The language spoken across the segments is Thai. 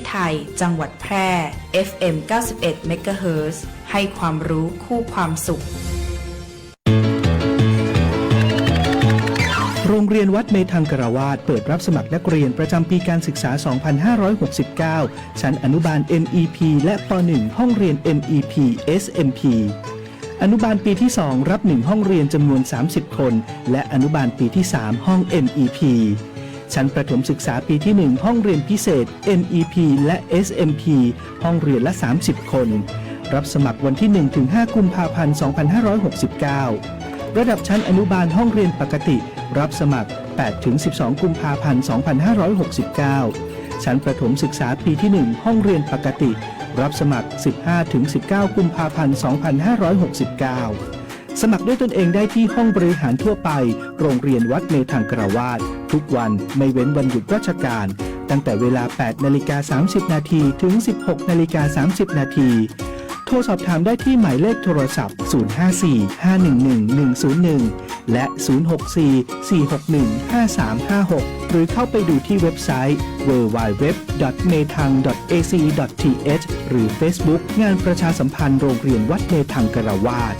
ศไทยจังหวัดแพร่ FM 91 MHz ให้ความรู้คู่ความสุขโรงเรียนวัดเมธังกรวาสเปิดรับสมัครนักเรียนประจำปีการศึกษา 2569 ชั้นอนุบาล MEP และป .1 ห้องเรียน MEP SMP อนุบาลปีที่ 2 รับ 1 ห้องเรียนจำนวน 30 คน และอนุบาลปีที่ 3 ห้อง MEP ชั้นประถมศึกษาปีที่ 1 ห้องเรียนพิเศษ MEP และ SMP ห้องเรียนละ 30 คน รับสมัครวันที่ 1-5 กุมภาพันธ์ 2569 ระดับชั้นอนุบาลห้องเรียนปกติรับสมัคร 8-12 กุมภาพันธ์ 2569 ชั้นประถมศึกษาปีที่ 1 ห้องเรียนปกติรับสมัคร 15-19 กุมภาพันธ์ 2569 สมัครด้วยตนเองได้ที่ห้องบริหารทั่วไปโรงเรียนวัดเมธังกรวาสทุกวันไม่เว้นวันหยุดราชการตั้งแต่เวลา 8:30 นาทีถึง 16:30 นาทีโทรสอบถามได้ที่หมายเลขโทรศัพท์ 054-511-101 และ 064-461-5356 หรือเข้าไปดูที่เว็บไซต์ www.methang.ac.th หรือ Facebook งานประชาสัมพันธ์โรงเรียนวัดเมธังกรวาส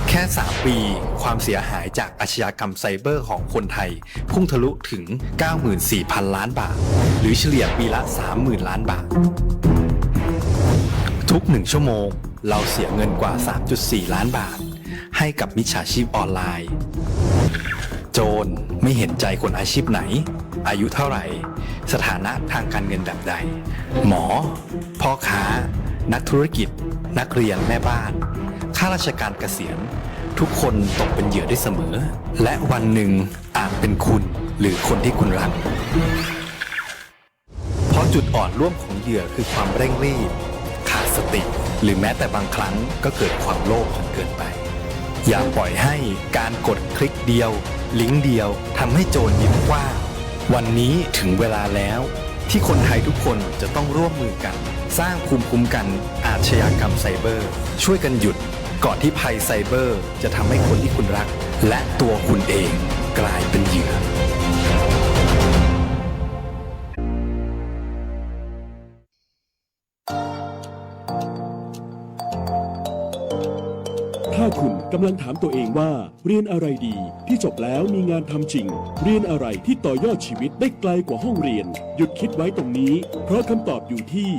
แค่ 3 ปีความเสียหายจากอาชญากรรมไซเบอร์ของคนไทยพุ่งทะลุถึง 94,000 ล้านบาทหรือเฉลี่ยปีละ 30,000 ล้านบาททุก1ชั่วโมงเราเสียเงินกว่า 3.4 ล้านบาทให้กับมิจฉาชีพออนไลน์โจรไม่เห็นใจคนอาชีพไหนอายุเท่าไหร่สถานะทางการเงินแบบใดหมอพ่อค้านักธุรกิจนักเรียนแม่บ้านข้าราชการเกษียณทุกคนตกเป็นเหยื่อได้เสมอและวันหนึ่งอาจเป็นคุณหรือคนที่คุณรักเพราะจุดอ่อนร่วมของเหยื่อคือความเร่งรีบขาดสติหรือแม้แต่บางครั้งก็เกิดความโลภจนเกินไปอย่าปล่อยให้การกดคลิกเดียวลิงก์เดียวทำให้โจรยิ้มกว้างวันนี้ถึงเวลาแล้วที่คนไทยทุกคนจะต้องร่วมมือกันสร้างภูมิคุ้มกันอาชญากรรมไซเบอร์ช่วยกันหยุดก่อนที่ภัยไซเบอร์จะทำให้คนที่คุณรักและตัวคุณเองกลายเป็นเหยื่อถ้าคุณกำลังถามตัวเองว่าเรียนอะไรดีที่จบแล้วมีงานทำจริงเรียนอะไรที่ต่อยอดชีวิตได้ไกลกว่าห้องเรียนหยุดคิดไว้ตรงนี้เพราะคำตอบอยู่ที่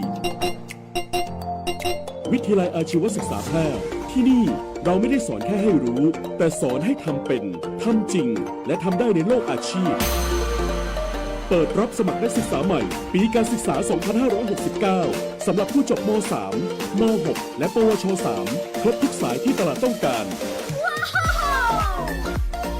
วิทยาลัยอาชีวศึกษาแพร่ที่นี่เราไม่ได้สอนแค่ให้รู้แต่สอนให้ทำเป็นทำจริงและทำได้ในโลกอาชีพเปิดรับสมัครนักศึกษาใหม่ปีการศึกษา 2569 สำหรับผู้จบม.3 ม.6 และปวช.3 ครบทุกสายที่ตลาดต้องการ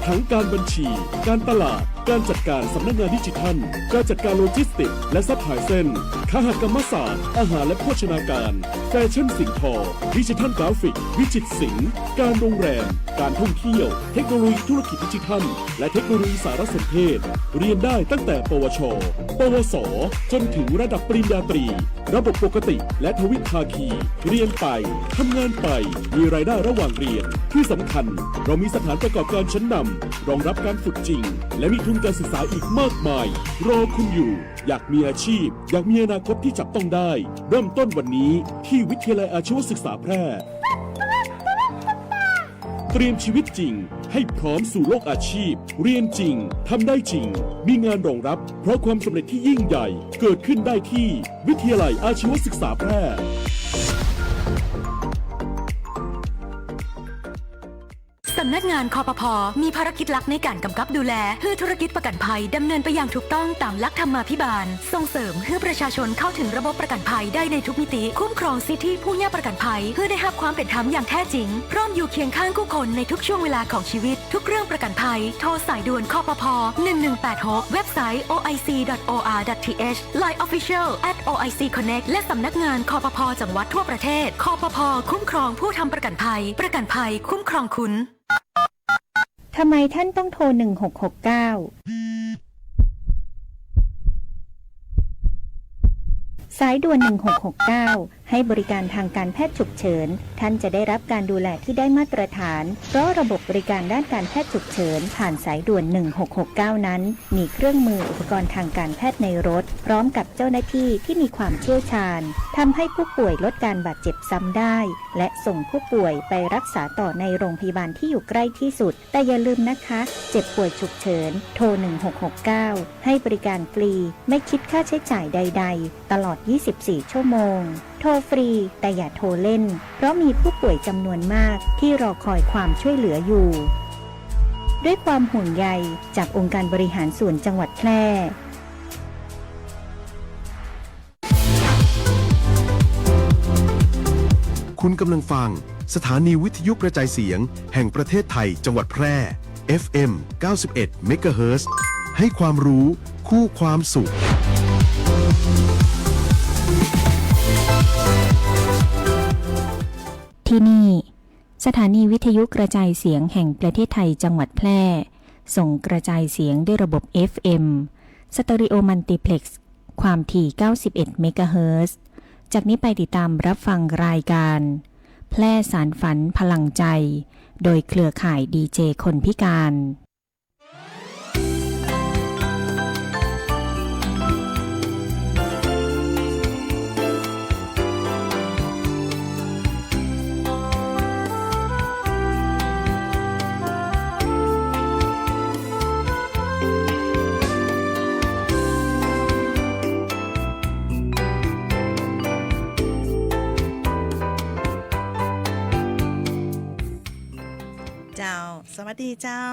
ทั้งการบัญชีการตลาดการจัดการสำนักงานดิจิทัลการจัดการโลจิสติกส์และซัพพลายเส้นคหกรรมศาสตร์อาหารและโภชนาการแฟชั่นสิ่งทอดิจิทัลกราฟิกวิจิตรศิลป์การโรงแรมการท่องเที่ยวเทคโนโลยีธุรกิจดิจิทัลและเทคโนโลยีสารสนเทศเรียนได้ตั้งแต่ปวช ปวส จนถึงระดับปริญญาตรีระบบปกติและทวิภาคีเรียนไปทำงานไปมีรายได้ระหว่างเรียนที่สำคัญเรามีสถานประกอบการชั้นนำรองรับการฝึกจริงและมีทุนการศึกษาอีกมากมายรอคุณอยู่อยากมีอาชีพอยากมีอนาคตที่จับต้องได้เริ่มต้นวันนี้ที่วิทยาลัยอาชีวศึกษาแพร่เตรียมชีวิตจริงให้พร้อมสู่โลกอาชีพเรียนจริงทำได้จริงมีงานรองรับเพราะความสำเร็จที่ยิ่งใหญ่เกิดขึ้นได้ที่วิทยาลัยอาชีวศึกษาแพร่สำนักงานคปภ.มีภารกิจหลักในการกำกับดูแลเพื่อธุรกิจประกันภัยดำเนินไปอย่างถูกต้องตามหลักธรรมาภิบาลส่งเสริมให้ประชาชนเข้าถึงระบบประกันภัยได้ในทุกมิติคุ้มครองสิทธิผู้ย่าประกันภัยเพื่อได้รับความเป็นธรรมอย่างแท้จริงพร้อมอยู่เคียงข้างผู้คนในทุกช่วงเวลาของชีวิตทุกเรื่องประกันภัยโทรสายด่วนคปภ. 1186เว็บไซต์ oic.or.th Line Official @oicconnect และสำนักงานคปภ.จังหวัดทั่วประเทศคปภ.คุ้มครองผู้ทำประกันภัยคุ้มครองคุณทำไมท่านต้องโทร 1669 สายด่วน 1669 ให้บริการทางการแพทย์ฉุกเฉินท่านจะได้รับการดูแลที่ได้มาตรฐานเพราะระบบบริการด้านการแพทย์ฉุกเฉินผ่านสายด่วน1669นั้นมีเครื่องมืออุปกรณ์ทางการแพทย์ในรถพร้อมกับเจ้าหน้าที่ที่มีความเชี่ยวชาญทำให้ผู้ป่วยลดการบาดเจ็บซ้ำได้และส่งผู้ป่วยไปรักษาต่อในโรงพยาบาลที่อยู่ใกล้ที่สุดแต่อย่าลืมนะคะเจ็บป่วยฉุกเฉินโทร1669ให้บริการฟรีไม่คิดค่าใช้จ่ายใดๆตลอด24ชั่วโมงโทรฟรีแต่อย่าโทรเล่นเพราะมีผู้ป่วยจำนวนมากที่รอคอยความช่วยเหลืออยู่ด้วยความห่วงใยจากองค์การบริหารส่วนจังหวัดแพร่คุณกำลังฟังสถานีวิทยุกระจายเสียงแห่งประเทศไทยจังหวัดแพร่ FM 91 เมกะเฮิรตซ์ ให้ความรู้คู่ความสุขที่นี่สถานีวิทยุกระจายเสียงแห่งประเทศไทยจังหวัดแพร่ส่งกระจายเสียงด้วยระบบ FM สเตอริโอมัลติเพล็กซ์ความถี่ 91 เมกะเฮิรตซ์ จากนี้ไปติดตามรับฟังรายการแพร่สารฝันพลังใจโดยเครือข่ายดีเจคนพิการสวัสดีเจ้า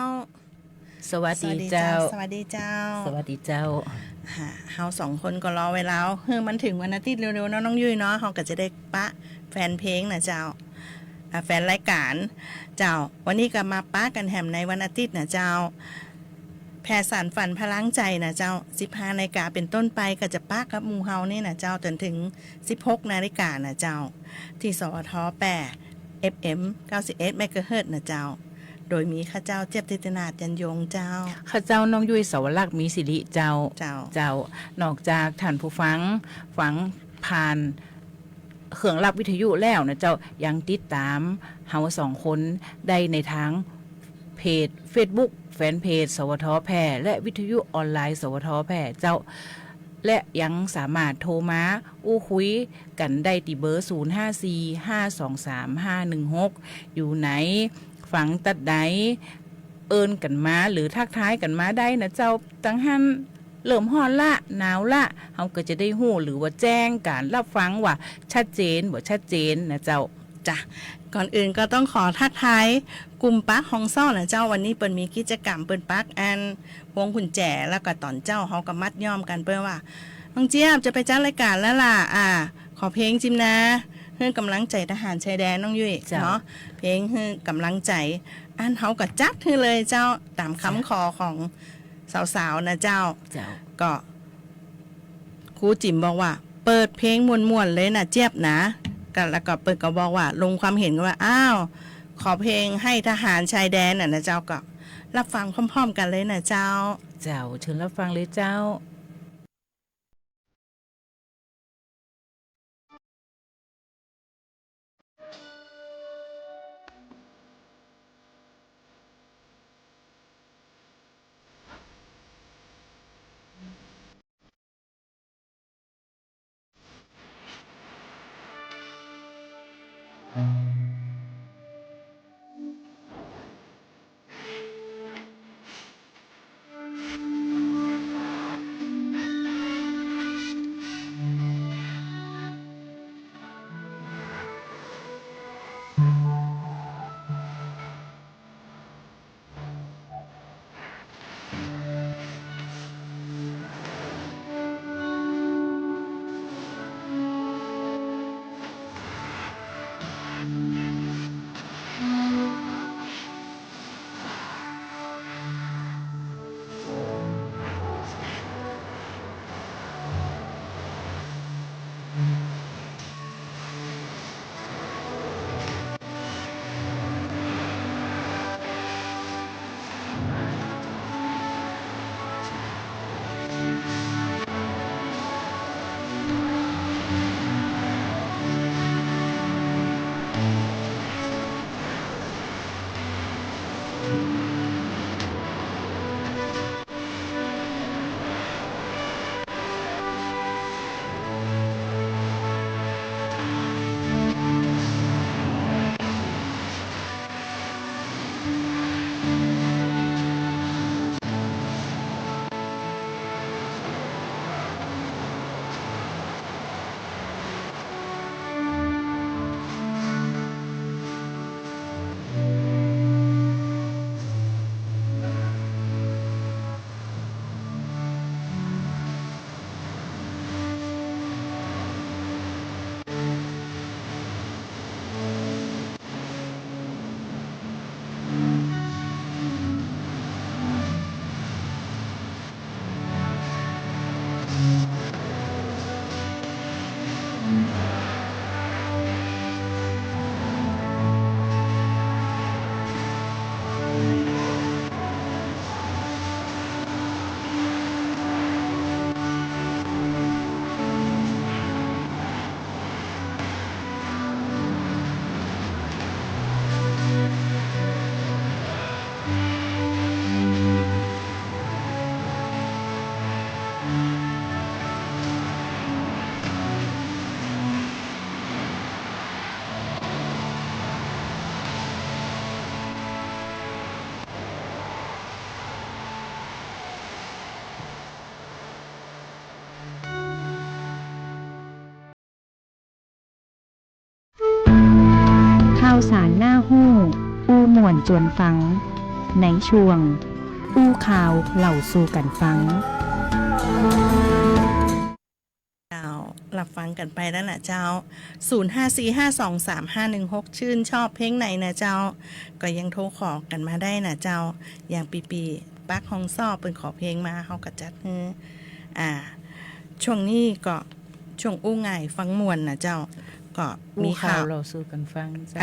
สวัสดีเจ้า สวัสดีเจ้า สวัสดีเจ้า เฮาสองคนก็รอไว้แล้วมันถึงวันอาทิตย์เร็วๆเนาะน้องยุ้ยเนาะเฮาก็จะได้ปะแฟนเพลงนะเจ้าแฟนรายการเจ้าวันนี้ก็มาปะกันแหมในวันอาทิตย์นะเจ้าแพร่สารฝันพลังใจนะเจ้า 15 นาฬิกาเป็นต้นไปก็จะปะกับหมู่เฮานี่นะเจ้าจนถึง 16 นาฬิกานะเจ้าที่สวท8 FM 91 เมกะเฮิรตซ์นะเจ้าโดยมีข้าเจ้าเจ็บติตนาจันยงเจ้าข้าเจ้าน้องยุ้ยสวรักษ์มีสิริเจ้านอกจากท่านผู้ฟังผ่านเครื่องรับวิทยุแล้วนะเจ้ายังติดตามเฮาสองคนได้ในทางเพจ Facebook แฟนเพจสวทแพร่และวิทยุออนไลน์สวทแพร่เจ้าและยังสามารถโทรมาอู้คุยกันได้ที่เบอร์0545235516อยู่ไหนฝังตัดใดเอินกันมาหรือทักท้ายกันมาได้นะเจ้าตั้งหันเริ่มฮ้อนละหนาวละเฮาก็จะได้ฮู้หรือว่าแจ้งการรับฟังว่าชัดเจนบ่ชัดเจนนะเจ้าจ้ะก่อนอื่นก็ต้องขอทักทายกลุ่มปักฮองซ่อนะเจ้าวันนี้เปิ้นมีกิจกรรมเปิ้นปักอันวงกุญแจแล้วก็ตอนเจ้าเฮาก็มัดย่อมกันเปิ้นว่าน้องเจี๊ยบจะไปจัดรายการแล้วล่ะขอเพลงจิมนะให้กำลังใจทหารชายแดนน้องยุ้ยเนาะเพลงให้กำลังใจอันเฮาก็จัดให้เลยเจ้าตามคำขอของสาวๆนะเจ้าก็ครูจิ๋มบอกว่าเปิดเพลงม่วนๆเลยนะเจี๊ยบนะกันแล้วก็เปิดก็บอกว่าลงความเห็นว่าอ้าวขอเพลงให้ทหารชายแดนนะเจ้าก็รับฟังพร้อมๆกันเลยนะเจ้าเชิญรับฟังเลยเจ้า ม่วนจวนฟังในช่วงอู้ข่าวเล่าสู่กันฟังรับฟังกันไปแล้วนะเจ้า 0545235516 ชื่นชอบเพลงไหนนะเจ้าก็ยังโทรขอกันมาได้นะเจ้าอย่างปีปักฮองซ่อเป็นขอเพลงมาเฮาก็จัดให้ช่วงนี้ก็ช่วงอู้ง่ายฟังมวนนะเจ้าก็มีข่าวเราสู่กันฟังจ้า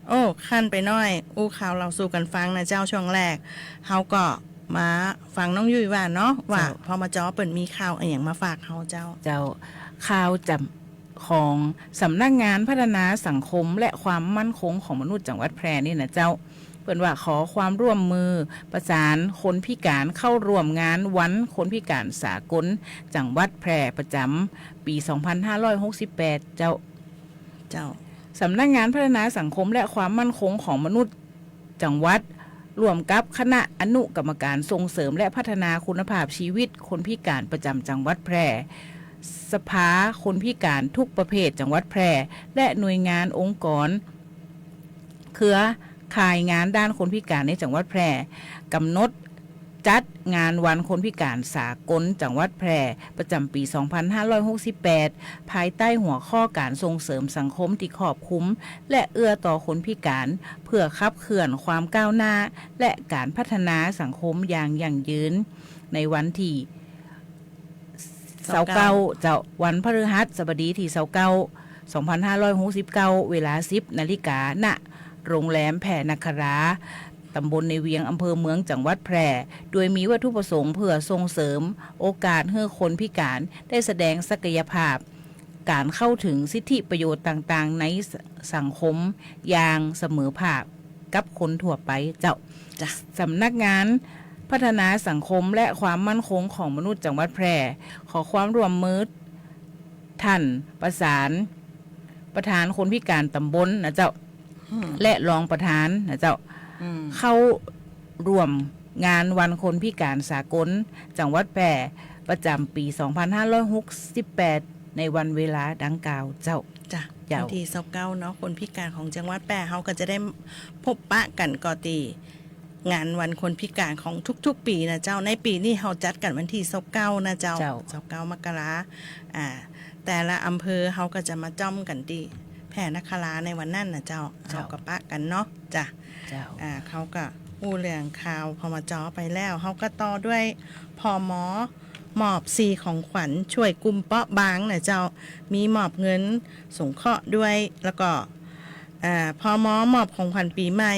โอ้ขั้นไปหน่อยอู้ข่าวเราสู่กันฟังนะเจ้าช่วงแรกเฮาก็มาฟังน้องยุ้ยว่าเนาะว่าพอมาจ้อเปิดมีข่าวอะไรอย่างมาฝากเขาเจ้าข่าวจำของสำนักงานพัฒนาสังคมและความมั่นคงของมนุษย์จังหวัดแพร่นี่นะเจ้าเปิดว่าขอความร่วมมือประสานคนพิการเข้าร่วมงานวันคนพิการสากลจังหวัดแพร่ประจำปี2568เจ้าสำนักงานพัฒนาสังคมและความมั่นคงของมนุษย์จังหวัดรวมกับคณะอนุกรรมการส่งเสริมและพัฒนาคุณภาพชีวิตคนพิการประจำจังหวัดแพร่สภาคนพิการทุกประเภทจังหวัดแพร่และหน่วยงานองค์กรเครือข่ายงานด้านคนพิการในจังหวัดแพร่กำหนดจัดงานวันคนพิการสากลจังหวัดแพร่ประจำปี2568ภายใต้หัวข้อการส่งเสริมสังคมที่ครอบคลุมและเอื้อต่อคนพิการเพื่อขับเคลื่อนความก้าวหน้าและการพัฒนาสังคมอย่างยั่งยืนในวันที่29เจ้าวันพฤหัสบดีที่29 2569เวลา 10 นาฬิกาณโรงแรมแพรนคราตำบลในเวียงอำเภอเมืองจังหวัดแพร่โดยมีวัตถุประสงค์เพื่อส่งเสริมโอกาสให้คนพิการได้แสดงศักยภาพการเข้าถึงสิทธิประโยชน์ต่างๆในสังคมอย่างเสมอภาคกับคนทั่วไปเจ้าสำนักงานพัฒนาสังคมและความมั่นคงของมนุษย์จังหวัดแพร่ขอความร่วมมือท่านประสานประธานคนพิการตำบลนะเจ้าและรองประธานนะเจ้าเข้าร่วมงานวันคนพิการสากลจังหวัดแพร่ประจำปี2568ในวันเวลาดังกล่าวเจ้าวันที่29เนาะคนพิการของจังหวัดแพร่เขาก็จะได้พบปะกันกอตีงานวันคนพิการของทุกๆปีนะเจ้าในปีนี้เขาจัดกันวันที่29นะเจ้า29มกราแต่ละอำเภอเขาก็จะมาจ้อมกันที่แพร่นคราในวันนั้นนะเจ้าเขาก็ปะกันเนาะจ้ะเขาก็อู้เรื่องข่าวพอมาจ้อไปแล้วเขาก็ต่อด้วยพมมอบ4ของขวัญช่วยกลุ่มเปราะบางนะเจ้ามีมอบเงินสงเคราะห์ด้วยแล้วก็พมมอบของขวัญปีใหม่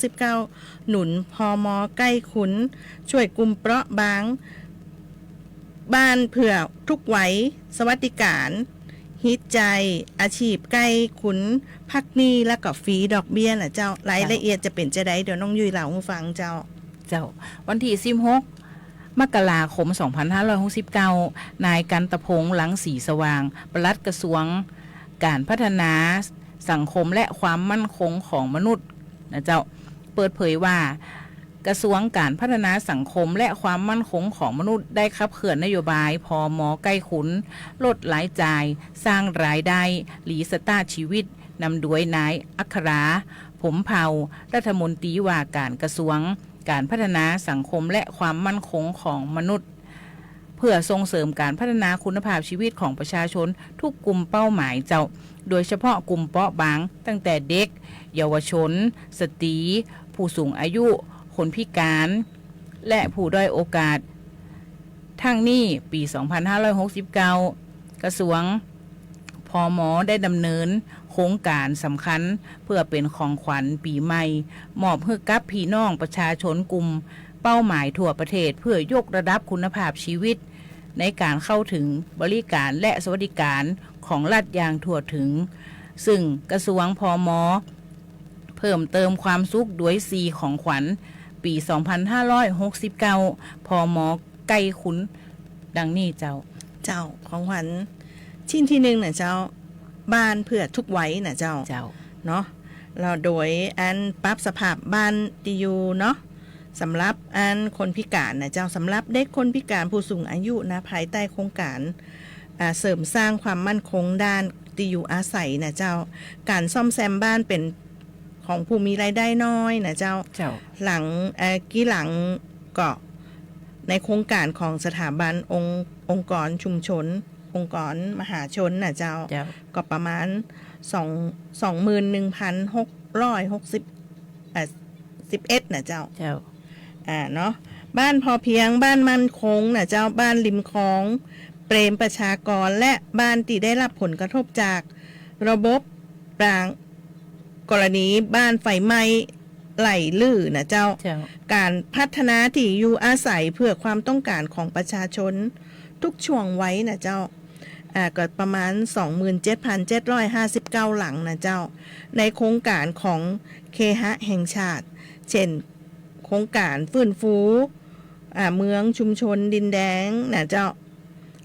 2569หนุนพมใกล้ขุนช่วยกลุ่มเปราะบางบ้านเผื่อทุกไว้สวัสดิการฮิตใจอาชีพใกล้ขุนพักหนี้แล้วก็ฟรีดอกเบี้ยน่ะเจ้ารายละเอียดจะเป็นจะได้เดี๋ยวน้องยุ้ยเล่าให้ฟังเจ้าวันที่16มกราคม2569นายกันตะพงษ์หลังสีสว่างปลัดกระทรวงการพัฒนาสังคมและความมั่นคงของมนุษย์นะเจ้าเปิดเผยว่ากระทรวงการพัฒนาสังคมและความมั่นคงของมนุษย์ได้ขับเคลื่อนนโยบายพม.ใกล้ขุนลดรายจ่ายสร้างรายได้หลีสตาร์ชีวิตนำโดยนายอัคราผมเผ่ารัฐมนตรีว่าการกระทรวงการพัฒนาสังคมและความมั่นคงของมนุษย์เพื่อส่งเสริมการพัฒนาคุณภาพชีวิตของประชาชนทุกกลุ่มเป้าหมายเจ้าโดยเฉพาะกลุ่มเปราะบางตั้งแต่เด็กเยาวชนสตรีผู้สูงอายุคนพิการและผู้ด้อยโอกาสทั้งนี้ปี2569กระทรวงพม.ได้ดำเนินโครงการสำคัญเพื่อเป็นของขวัญปีใหม่มอบให้กับพี่น้องประชาชนกลุ่มเป้าหมายทั่วประเทศเพื่อยกระดับคุณภาพชีวิตในการเข้าถึงบริการและสวัสดิการของรัฐอย่างทั่วถึงซึ่งกระทรวงพม.เพิ่มเติมความสุขด้วย4ของขวัญปี2569พม.ใกล้ขุนดังนี้เจ้าของขวัญชิ้นที่1น่ะเจ้าบ้านเพื่อทุกไว้น่ะเจ้าเนาะเราโดยอันปรับสภาพบ้านดีอยู่เนาะสำหรับอันคนพิการนะเจ้าสำหรับเด็กคนพิการผู้สูงอายุนะภายใต้โครงการเสริมสร้างความมั่นคงด้านที่อยู่อาศัยนะเจ้าการซ่อมแซมบ้านเป็น ของผู้มีรายได้น้อยนะเจ้าหลังกี่หลังก็ในโครงการของสถาบันองค์กรชุมชนองค์กรมหาชนนะเจ้าก็ประมาณ21,611นะเจ้าเนาะบ้านพอเพียงบ้านมั่นคงนะเจ้าบ้านริมคลองเปรมประชากรและบ้านที่ได้รับผลกระทบจากระบบปรางกรณีบ้านไฟไหม้ไหลลื่อนะเจ้าการพัฒนาที่อยู่อาศัยเพื่อความต้องการของประชาชนทุกช่วงไว้นะเจ้าก็ประมาณ 27,759 หลังนะเจ้าในโครงการของเคหะแห่งชาติเช่นโครงการฟื้นฟูเมืองชุมชนดินแดงนะเจ้า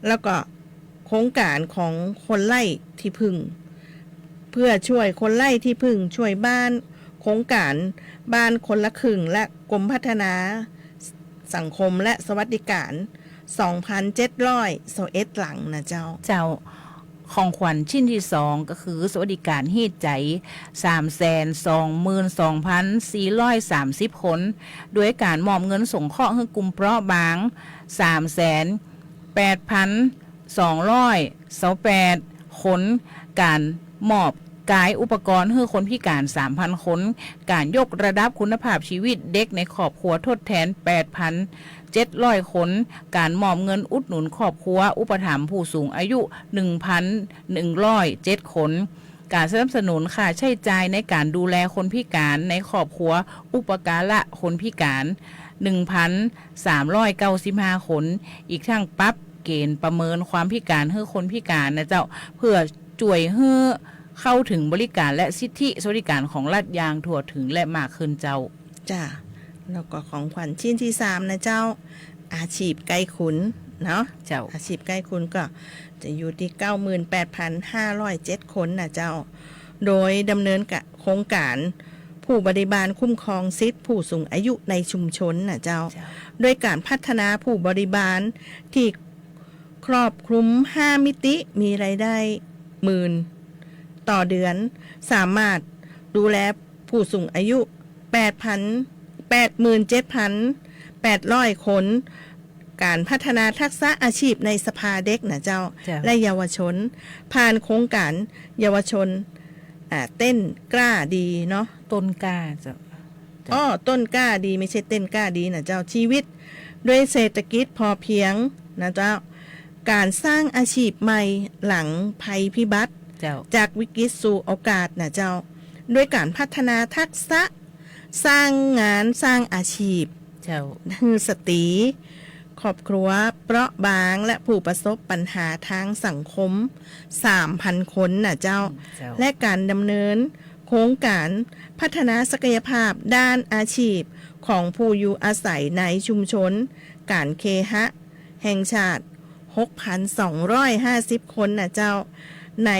แล้วก็โครงการของคนไร่ที่พึ่งเพื่อช่วยคนไร่ที่พึ่งช่วยบ้านโครงการบ้านคนละครึ่งและกรมพัฒนาสังคมและสวัสดิการ 2,721 หลังนะเจ้าของขวัญชิ้นที่2ก็คือสวัสดิการฮีดใจ 322,430 คนโดยการมอบเงินสงเคราะห์ให้กลุ่มเปราะบาง 38,228 คนการมอบกายอุปกรณ์ให้คนพิการ 3,000 คนการยกระดับคุณภาพชีวิตเด็กในครอบครัวทดแทน 8,700 คนการมอบเงินอุดหนุนครอบครัวอุปถัมภ์ผู้สูงอายุ 1,107 คนการสนับสนุนค่าใช้จ่ายในการดูแลคนพิการในครอบครัวอุปการะคนพิการ 1,395 คนอีกทั้งปรับเกณฑ์ประเมินความพิการให้คนพิการนะเจ้าเพื่อช่วยให้เข้าถึงบริการและสิทธิสวัสดิการของรัฐอย่างทั่วถึงและมากขึ้นเจ้าแล้วก็ของขวัญชิ้นที่3นะเจ้าอาชีพไกลขุนเนาะเจ้าอาชีพไกลขุนก็จะอยู่ที่ 98,507 คนนะเจ้าโดยดำเนินโครงการผู้บริบาลคุ้มครองสิทธิผู้สูงอายุในชุมชนนะเจ้าด้วยการพัฒนาผู้บริบาลที่ครอบคลุม5มิติมีรายได้10,000ต่อเดือนสามารถดูแลผู้สูงอายุ 87,800 คนการพัฒนาทักษะอาชีพในสภาเด็กนะเจ้าและเยาวชนผ่านโครงการเยาวชนเต้นกล้าดีเนาะต้นกล้าเจ้าต้นกล้าดีไม่ใช่เต้นกล้าดีนะเจ้าชีวิตด้วยเศรษฐกิจพอเพียงนะเจ้าการสร้างอาชีพใหม่หลังภัยพิบัติจากวิกฤตสู่โอกาสนะเจ้าด้วยการพัฒนาทักษะสร้างงานสร้างอาชีพคือสตรีครอบครัวเปราะบางและผู้ประสบปัญหาทางสังคม 3,000 คนนะเจ้าและการดำเนินโครงการพัฒนาศักยภาพด้านอาชีพของผู้อยู่อาศัยในชุมชนการเคหะแห่งชาติ 6,250 คนนะเจ้าใน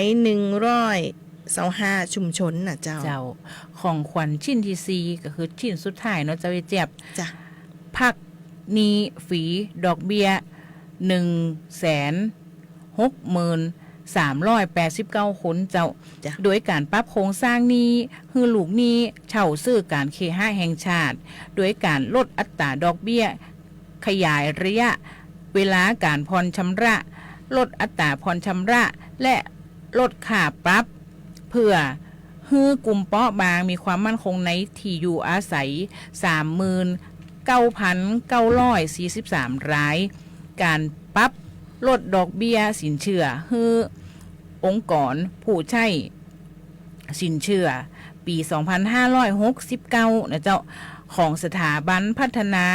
125ชุมชนนะเจ้าของขวัญชิ้นที่4ก็คือชิ้นสุดท้ายเนาะเจ้าเจี๊ยบพักนี้ฝีดอกเบี้ย 160,389 คนเจ้าโดยการปรับโครงสร้างนี้ให้ลูกนี้เช่าซื้อการเคหะแห่งชาติโดยการลดอัตราดอกเบี้ยขยายระยะเวลาการผ่อนชำระลดอัตราผ่อนชำระและลดค่าปรับเพื่อให้กลุ่มเปราะบางมีความมั่นคงในที่อยู่อาศัย 39,943 รายการปรับลดดอกเบี้ยสินเชื่อให้องค์กรผู้ใช้สินเชื่อปี 2569 นะเจ้าของสถาบันพัฒนา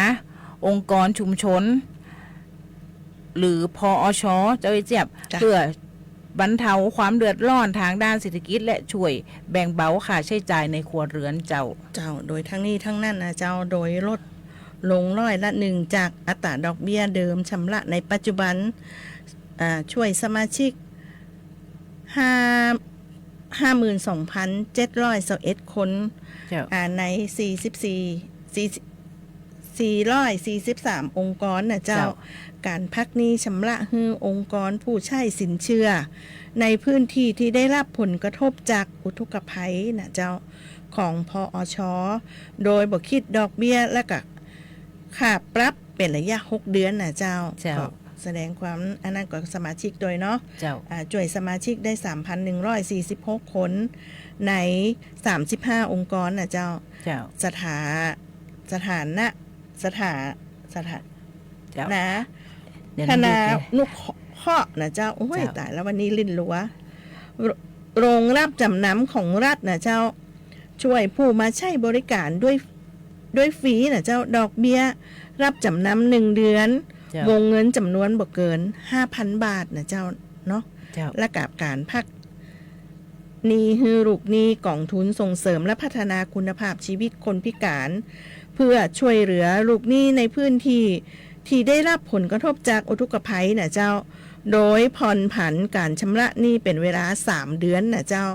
องค์กรชุมชนหรือพอช.เจ้าเจี๊ยบเพื่อบรรเทาความเดือดร้อนทางด้านเศรษฐกิจและช่วยแบ่งเบาค่าใช้จ่ายในครัวเรือนเจ้าโดยทั้งนี้ทั้งนั้นนะเจ้าโดยลดลง1%จากอัตราดอกเบี้ยเดิมชำระในปัจจุบันช่วยสมาชิก 52,721 คนใน443 องค์กรนะเจ้าการพักหนี้ชำระให้องค์กรผู้ใช้สินเชื่อในพื้นที่ที่ได้รับผลกระทบจากอุทกภัยนะเจ้า ของพอชโดยบ่คิดดอกเบี้ยและก็ค่าปรับเป็นระยะ6 เดือนนะเจ้าก็แสดงความอันนั้นก็สมาชิกโดยเนาะจ่วยสมาชิกได้ 3,146 คนใน35องค์กรนะเจ้าสถานะคณะนุเคราะห์นะเจ้าโอ้ยตายแล้ววันนี้ลิ้นรัวโรงรับจำนำของรัฐนะเจ้าช่วยผู้มาใช้บริการด้วยฟรีนะเจ้าดอกเบี้ยรับจำนำ1 เดือนวงเงินจำนวนบ่เกิน 5,000 บาทนะเจ้าเนาะและกับการพักหนี้ฮือลูกหนี้กองทุนส่งเสริมและพัฒนาคุณภาพชีวิตคนพิการเพื่อช่วยเหลือลูกหนี้ในพื้นที่ที่ได้รับผลกระทบจากอุทกภัยนะเจ้าโดยผ่อนผันการชำระหนี้เป็นเวลา3 เดือนนะเจ้า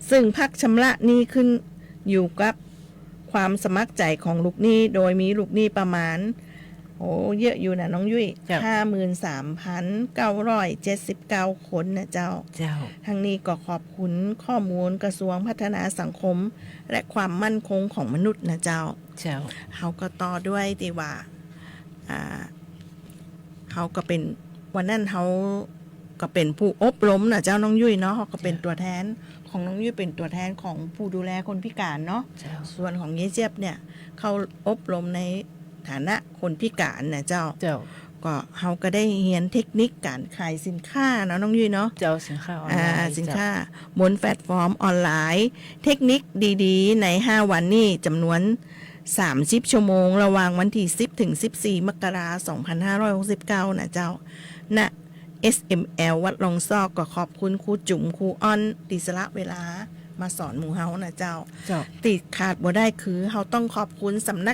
ซึ่งพักชำระหนี้ขึ้นอยู่กับความสมัครใจของลูกหนี้โดยมีลูกหนี้ประมาณเยอะอยู่นะน้องยุ้ย 53,979 คนนะเจ้าทั้งนี้ก็ขอบคุณข้อมูลกระทรวงพัฒนาสังคมและความมั่นคงของมนุษย์นะเจ้าเขาก็ต่อด้วยที่ว่าเขาก็เป็นวันนั้นเขาก็เป็นผู้อบรมนะเจ้าน้องยุ้ยเนาะเขาก็เป็นตัวแทนของน้องยุ้ยเป็นตัวแทนของผู้ดูแลคนพิการเนาะส่วนของเยเจี๊ยบเนี่ยเขาอบรมในฐานะคนพิการนะเจ้าก็เขาก็ได้เรียนเทคนิคการขายสินค้าเนาะน้องยุ้ยเนาะสินค้าออนไลน์สินค้าบนแพลตฟอร์มออนไลน์เทคนิคดีๆใน5 วันนี้จำนวน30 ชั่วโมงระหว่างวันที่10 ถึง 14 มกราคม 2569นะเจ้าณSML วัดลองซอกก็ขอบคุณครูจุ๋มครูอ้อนติสละเวลามาสอนหมู่เฮานะเจ้าติดขาดบ่ได้คือเฮาต้องขอบคุณสำนั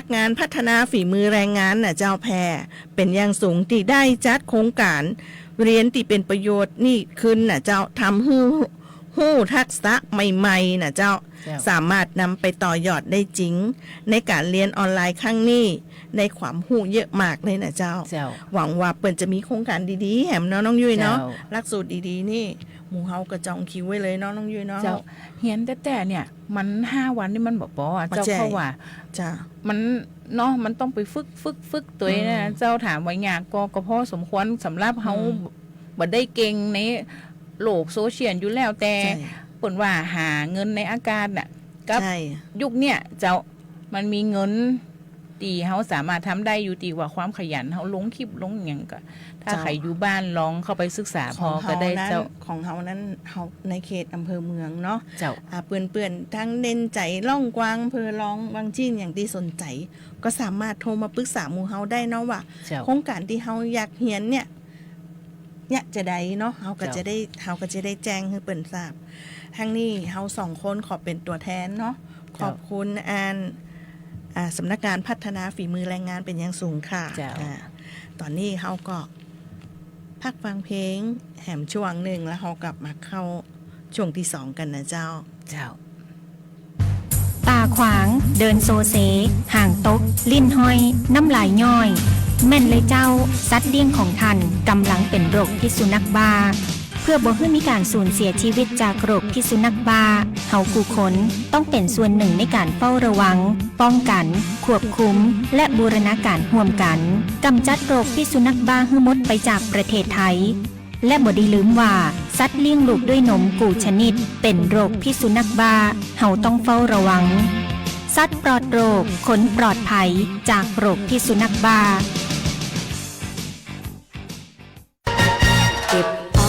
กงานพัฒนาฝีมือแรงงานนะเจ้าแพรเป็นอย่างสูงที่ได้จัดโครงการเรียนที่เป็นประโยชน์นี่ขึ้นนะเจ้าทำหู้ทักษะใหม่ๆนะเจ้าสามารถนำไปต่อยอดได้จริงในการเรียนออนไลน์ครั้งนี้ในความหู้เยอะมากเลยนะเจ้าหวังว่าเปิ่นจะมีโครงการดีๆแหมเนาะน้องยุ้ยเนาะหลักสูตรดีๆนี่หมู่เฮาก็จองคิวไว้เลยเนาะน้องยุ้ยเนาะเฮียนแต่เนี่ยมัน5 วันนี่มันบ่พอเจ้าเพราะว่ามันเนาะมันต้องไปฝึกตัวนะเจ้าถามว่ายากก็พอสมควรสำหรับเฮาบ่ได้เก่งในโลกโซเชียลอยู่แล้วแต่เปิ่นว่าหาเงินในอากาศน่ะกับยุคเนี่ยเจ้ามันมีเงินตีเฮาสามารถทำได้อยู่ตีว่าความขยันเฮาลงคลิปลงอย่างก็ถ้าใครอยู่บ้านลองเข้าไปศึกษาพอก็ได้เจ้าของเฮานั้นเฮาในเขตอำเภอเมืองเนาะเจ้าเปื่อนทั้งเน้นใจล่องกวางอำเภอลองบางจี้อย่างที่สนใจก็สามารถโทรมาปรึกษาหมู่เฮาได้เนาะว่าโครงการที่เฮาอยากเรียนเนี่ยจะได้เนาะเฮาก็จะได้แจ้งให้เปิ้นทราบทั้งนี้เฮา2 คนขอเป็นตัวแทนเนาะขอบคุณสำนักงานพัฒนาฝีมือแรงงานเป็นอย่างสูงค่ะตอนนี้เฮาก็พักฟังเพลงแหมช่วงหนึ่งแล้วเฮากลับมาเข้าช่วงที่2กันนะเจ้าตาขวางเดินโซเซห่างตกลิ้นห้อยน้ำลายย่อยแม่นเลยเจ้าสัตว์เลี้ยงของท่านกำลังเป็นโรคพิษสุนัขบ้าเพื่อบ่ให้มีการสูญเสียชีวิตจากโรคพิษสุนัขบ้าเฮาผู้คนต้องเป็นส่วนหนึ่งในการเฝ้าระวังป้องกันควบคุมและบูรณาการร่วมกันกำจัดโรคพิษสุนัขบ้าให้หมดไปจากประเทศไทยและบ่ได้ลืมว่าสัตว์เลี้ยงลูกด้วยนมกูชนิดเป็นโรคพิษสุนัขบ้าเฮาต้องเฝ้าระวังสัตว์ปลอดโรคขนปลอดภัยจากโรคพิษสุนัขบ้า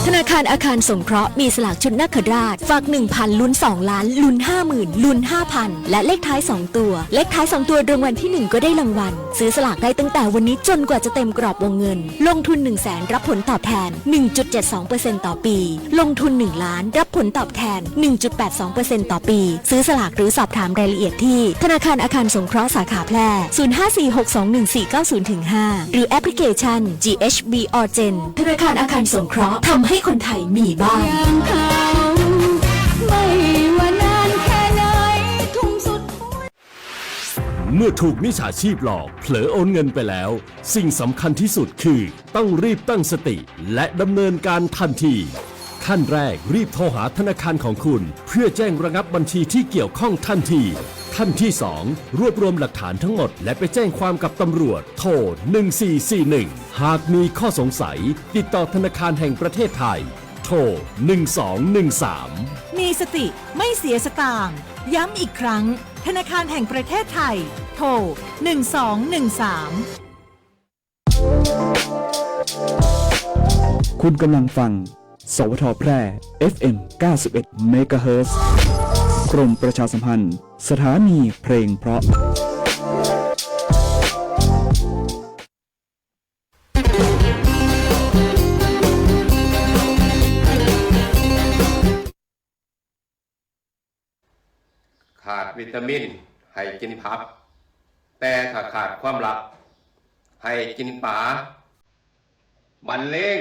ธนาคารอาคารสงเคราะห์มีสลากชุดนาคราชฝาก 1,000 ลุ้น 2 ล้านลุ้น 50,000 ลุ้น 5,000 และเลขท้าย2ตัวเลขท้าย2ตัวรางวัลที่1ก็ได้รางวัลซื้อสลากได้ตั้งแต่วันนี้จนกว่าจะเต็มกรอบวงเงินลงทุน 100,000 รับผลตอบแทน 1.72% ต่อปีลงทุน1ล้านรับผลตอบแทน 1.82% ต่อปีซื้อสลากหรือสอบถามรายละเอียดที่ธนาคารอาคารสงเคราะห์สาขาแพร่ 0546214490-5 หรือแอปพลิเคชัน GHB Orgen ธนาคารอาคารสงเคราะห์ทำให้คนไทยมีบ้างไม่ว่านานแค่ไหนทุ่มสุดเมื่อถูกมิจฉาชีพหลอกเผลอโอนเงินไปแล้วสิ่งสำคัญที่สุดคือต้องรีบตั้งสติและดำเนินการทันที ขั้นแรกรีบโทรหาธนาคารของคุณ เพื่อแจ้งระงับบัญชีที่เกี่ยวข้องทันทีขั้นที่ 2 รวบรวมหลักฐานทั้งหมดและไปแจ้งความกับตำรวจโทร 1441 หากมีข้อสงสัยติดต่อธนาคารแห่งประเทศไทยโทร 1213 มีสติไม่เสียสตางค์ย้ำอีกครั้งธนาคารแห่งประเทศไทยโทร 1213 คุณกำลังฟัง สวทแพร่ FM 91 เมกะเฮิรตซ์กรมประชาสัมพันธ์ สถานีเพลงเพราะขาดวิตามินให้กินผักแต่ถ้าขาดความรักให้กินปลาบรรเลง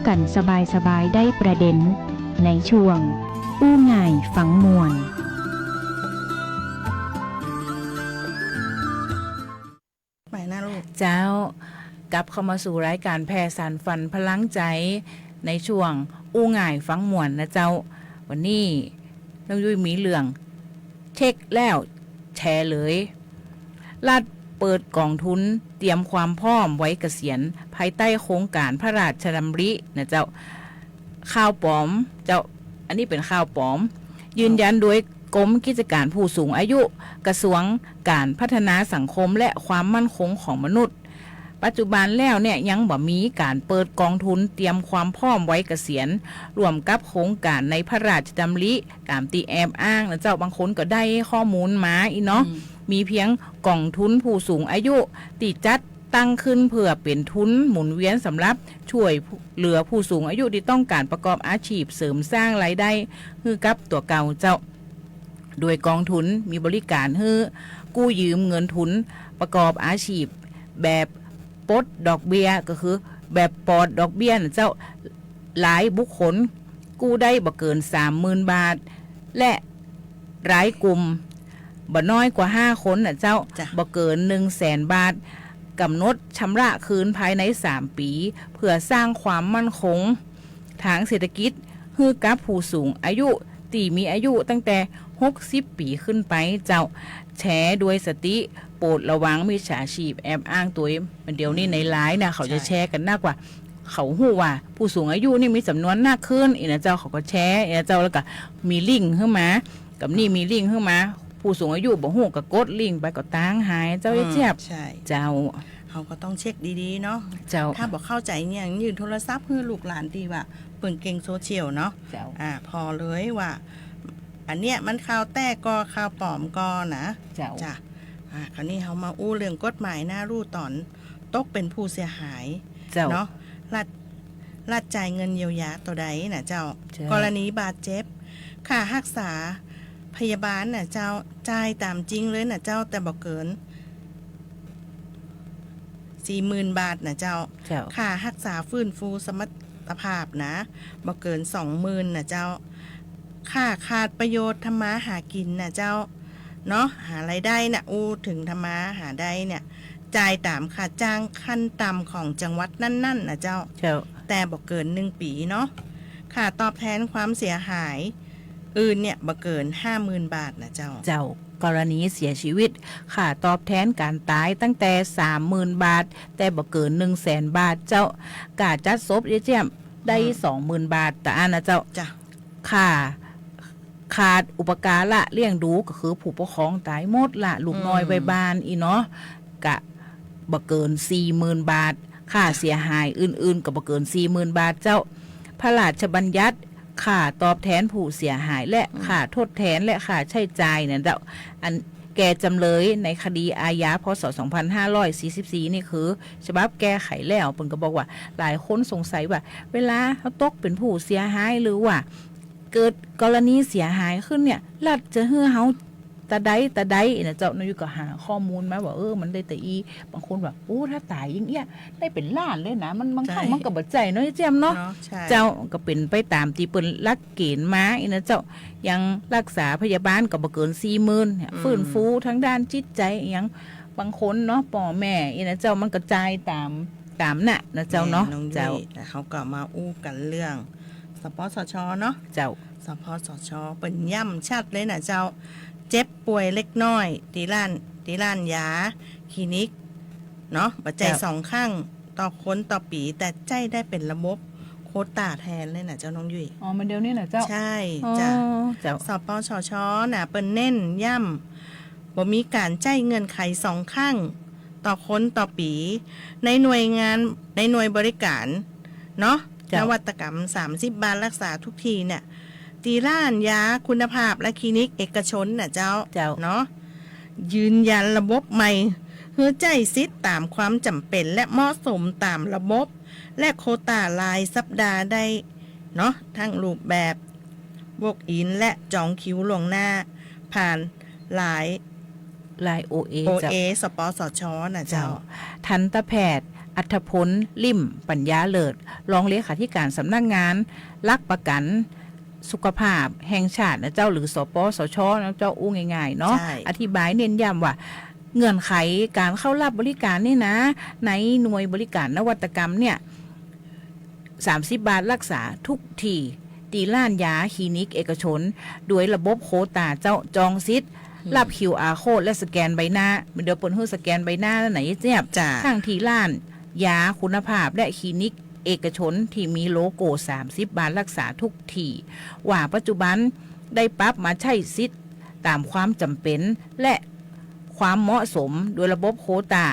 กันสบายๆได้ประเด็นในช่วงอู้ง่ายฟังมวลหมายหน้าลูกเจ้ากลับเข้ามาสู่รายการแพร่สารฝันพลังใจในช่วงอู้ง่ายฟังมวลนะเจ้าวันนี้น้องยุ้ยมีเรื่องเช็คแล้วแชร์เลยรัฐเปิดกองทุนเตรียมความพร้อมไว้เกษียณภายใต้โครงการพระราชดำรินะเจ้าข่าวปลอมเจ้าอันนี้เป็นข่าวปลอมยืนยันโดยกรมกิจการผู้สูงอายุกระทรวงการพัฒนาสังคมและความมั่นคงของมนุษย์ปัจจุบันแล้วเนี่ยยังบ่มีการเปิดกองทุนเตรียมความพร้อมไว้เกษียณรวมกับโครงการในพระราชดำริตามที่แอบอ้างนะเจ้าบางคนก็ได้ข้อมูลมาอีเนาะมีเพียงกองทุนผู้สูงอายุที่จัดตั้งขึ้นเพื่อเป็นทุนหมุนเวียนสำหรับช่วยเหลือผู้สูงอายุที่ต้องการประกอบอาชีพเสริมสร้างรายได้คือกับตัวเก่าเจ้าโดยกองทุนมีบริการให้กู้ยืมเงินทุนประกอบอาชีพแบบปลดดอกเบี้ยก็คือแบบปลอดดอกเบี้ยนะเจ้าหลายบุคคลกู้ได้บ่เกิน 30,000 บาทและรายกลุ่มบ่น้อยกว่า5คนนะเจ้าบ่เกิน 100,000 บาทกำหนดชำระคืนภายใน3ปีเพื่อสร้างความมั่นคงทางเศรษฐกิจให้กับผู้สูงอายุที่มีอายุตั้งแต่60 ปีขึ้นไปเจ้าแชร์ด้วยสติโปรดระวังมิจฉาชีพแอบอ้างตัวมันเดี๋ยวนี้ในไลน์นะเขาจะแชร์กันมากกว่าเขาหู้ว่าผู้สูงอายุนี่มีจำนวนมากขึ้นอีนะเจ้าเขาก็แชร์อีนะเจ้าแล้วก็มีลิงก์ขึ้นมากับนี่มีลิงก์ขึ้นมาผู้สูงอายุบ่ฮู้ก็กดลิงก์ไปก็ตั้งหายเจ้าเจี๊ยบใช่เจ้าเขาก็ต้องเช็คดีๆเนาะถ้าบอกเข้าใจเนี่ยยืนโทรศัพท์ให้ลูกหลานดีว่าเปิ่นเก่งโซเชียลเนาะพอเลยว่าอันเนี้ยมันข่าวแต้ก็ข่าวปลอมก็นะจ้ะคราวนี้เขามาอู้เรื่องกฎหมายหน้ารู้ตอนตกเป็นผู้เสียหายเนาะรัฐจ่ายเงินเยียวยาตัวใดนะเจ้ากรณีบาดเจ็บค่ารักษาพยาบาลน่ะเจ้าจ่ายตามจริงเลยน่ะเจ้าแต่บ่เกิน 40,000 บาทน่ะเจ้าค่ารักษาฟื้นฟูสมรรถภาพนะบ่เกิน 20,000 น่ะเจ้าค่าขาดประโยชน์ทำมาหากินน่ะเจ้าเนาะหารายได้น่ะถึงทำมาหาได้เนี่ยจ่ายตามค่าจ้างขั้นต่ำของจังหวัดนั่นๆน่ะเจ้าแต่บ่เกิน1 ปีเนาะค่าตอบแทนความเสียหายอื่นเนี่ยบ่เกิน 50,000 บาทนะเจ้ากรณีเสียชีวิตค่าตอบแทนการตายตั้งแต่ 30,000 บาทแต่บ่เกิน 100,000 บาทเจ้ากาจัดศพเยี่ยมได้ 20,000 บาทแต่อันนะเจ้าค่าขาดอุปการะเลี้ยงดูก็คือผู้ปกครองตายหมดละลูกน้อยไว้บ้านอีเนาะกะบ่เกิน 40,000 บาทค่าเสียหายอื่นๆก็บ่เกิน 40,000 บาทเจ้าพระราชบัญญัติค่าตอบแทนผู้เสียหายและค่าทดแทนและค่าใช้จ่ายเนี่ยเจ้าอันแก่จำเลยในคดีอาญาพศ 2544นี่คือฉบับแก้ไขแล้วเพิ่นก็บอกว่าหลายคนสงสัยว่าเวลาเขาตกเป็นผู้เสียหายหรือว่าเกิดกรณีเสียหายขึ้นเนี่ยรัฐจะให้เฮาตาใดนะเจ้านายก็หาข้อมูลมาว่ามันได้แต่อีบางคนแบบถ้าตายอย่างเงี้ยได้เป็นล้านเลยนะมันบางครั้งมันก็บ่ใจเนาะเจียมเนาะเจ้าก็เป็นไปตามที่เปิ้นหลักเกณฑ์มาอีนะเจ้ายังรักษาพยาบาลก็บ่เกิน 40,000 เนี่ยฟื้นฟูทั้งด้านจิตใจอีหยังบางคนเนาะพ่อแม่อีนะเจ้ามันกระจายตามน่ะนะเจ้าเนาะเจ้าเขาก็มาอู้กันเรื่องสปสชเนาะเจ้าสปสชเป็นย่ำชัดเลยนะเจ้าเจ็บป่วยเล็กน้อยที่ร้านยาคลินิกเนาะปัจจัย2ข้างต่อคนต่อปีแต่ใจได้เป็นระบบโควต้าแทนเลยนะเจ้าน้องยุ้ยมันเดี๋ยวนี้นะเจ้าใช่จ้ะสปสชน่ะเปิ้นเน้นย่ำบ่มีการจ่ายเงินไข2ข้างต่อคนต่อปีในหน่วยบริการเนาะนวัตกรรม30 บาทรักษาทุกทีเนี่ยตีร้านยาคุณภาพและคลินิกเอกชนน่ะเจ้าเนาะยืนยันระบบใหม่เพื่อใจซิดตามความจำเป็นและเหมาะสมตามระบบและโควต้ารายสัปดาห์ได้เนาะทั้งรูปแบบวอล์กอินและจองคิวล่วงหน้าผ่านลาย OA สปสชน่ะเจ้าทันตแพทย์ อัธพลลิ่มปัญญาเลิศรองเลขาธิการสำนักงานหลักประกันสุขภาพแห่งชาตินะเจ้าหรือสปสชนะเจ้าอู้ง่ายๆเนาะอธิบายเน้นย้ำว่าเงื่อนไขการเข้ารับบริการนี่นะในหน่วยบริการนวัตกรรมเนี่ย30 บาทรักษาทุกที่ตีล้านยาคลินิกเอกชนด้วยระบบโควตาเจ้าจองซิทรับ QR โค้ดและสแกนใบหน้าเดี๋ยวเปิ้นให้สแกนใบหน้าแล้วไหนเจี๊ยบทางที่ล้านยาคุณภาพและคลินิกเอกชนที่มีโลโก้30 บาทรักษาทุกที่ว่าปัจจุบันได้ปรับมาใช้สิทธิ์ตามความจำเป็นและความเหมาะสมโดยระบบโควตา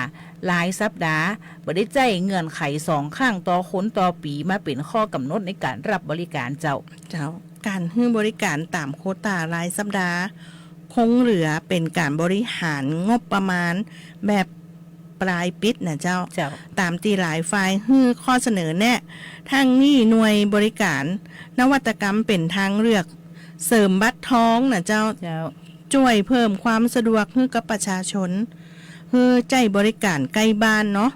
รายสัปดาห์บ่ได้ใจเงื่อนไข2 ข้างต่อคนต่อปีมาเป็นข้อกำหนดในการรับบริการเจ้าการให้บริการตามโควตารายสัปดาห์คงเหลือเป็นการบริหารงบประมาณแบบปลายปิดนะเจ้าตามที่หลายฝ่ายให้ข้อเสนอแนะทางนี้หน่วยบริการนวัตกรรมเป็นทางเลือกเสริมบัตรท้องนะเจ้าช่วยเพิ่มความสะดวกให้กับประชาชนให้ใจบริการใกล้บ้านเนาะ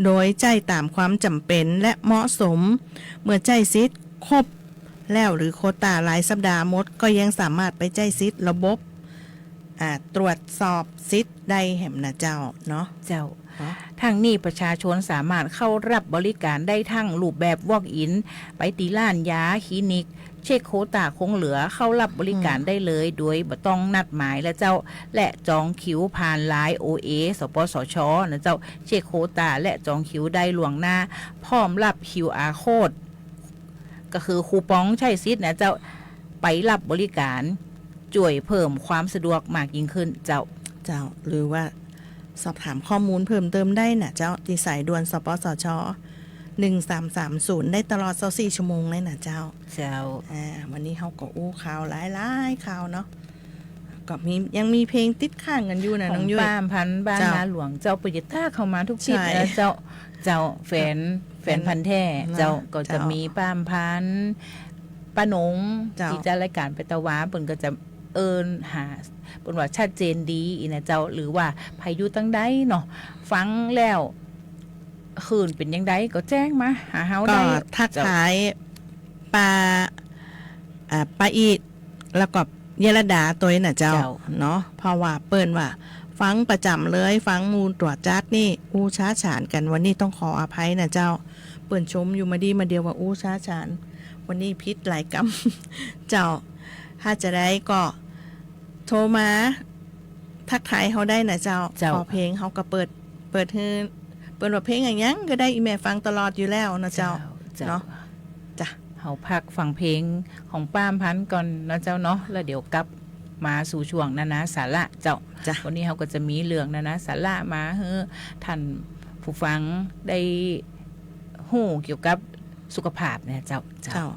โดยใจตามความจำเป็นและเหมาะสมเมื่อใจซิทธิ์ครบแล้วหรือโควตารายสัปดาห์หมดก็ยังสามารถไปใจซิทธิ์ระบบตรวจสอบซิทธิ์ได้แห่มนะเจ้าเนาะทางนี้ประชาชนสามารถเข้ารับบริการได้ทั้งรูปแบบ Walk-in ไปตีล้านยาคลินิกเช็คโควตาคงเหลือเข้ารับบริการได้เลยโดยบ่ต้องนัดหมายและเจ้าและจองคิวผ่านไลน์ OA สปสชนะเจ้าเช็คโควตาและจองคิวได้ล่วงหน้าพร้อมรับ QR โค้ดก็คือคูปองใช้สิทธิ์นะเจ้าไปรับบริการช่วยเพิ่มความสะดวกมากยิ่งขึ้นเจ้าหรือว่าสอบถามข้อมูลเพิ่มเติมได้นะเจ้าที่สายด่วนสปสช1330ได้ตลอด24ชั่วโมงเลยนะเจ้าวันนี้เฮาก็อู้ข่าวหลายๆข่าวเนาะก็ยังมีเพลงติดข้างกันอยู่นะน้องยุ้ยป้ามพันบ้านนาหลวงเจ้าประยุทธ์ท่าเข้ามาทุกทิศนะเจ้าแฟนพันแท้เจ้าก็จะมีป้ามพันป้าหนงที่จะรายการไปตะวาเปิ้นก็จะหาเปิ้นว่าชัดเจนดีอีนะเจ้าหรือว่าพายุตั้งใดเนาะฟังแล้วคืนเป็นยังไงก็แจ้งมาหาเฮาได้ก็ทักทายปลาอีดแล้วก็เยลดาตัวน่ะเจ้าเนาะเพราะว่าเปิ้นว่าฟังประจำเลยฟังมูลตรวจจัดนี่อู้ช้าฉานกันวันนี้ต้องขออภัยนะเจ้าเปิ้นชมอยู่มาดีมาเดียวว่าอู้ช้าฉานวันนี้พิษหลายกรรม เจ้าถ้าจะได้ก็โทรมาทักทายเขาได้นะเจ้าขอเพลงเขาก็เปิดให้เปิดว่าเพลงอย่างยังก็ได้อีแม่ฟังตลอดอยู่แล้วนะเจ้าเนาะเฮาพักฟังเพลงของป้ามพันก่อนนะเจ้าเนาะแล้วเดี๋ยวกลับมาสู่ช่วงนานาสาระเจ้าวันนี้เฮาก็จะมีเรื่องนานาสาระมาให้ท่านผู้ฟังได้ฮู้เกี่ยวกับสุขภาพเนี่ยเจ้า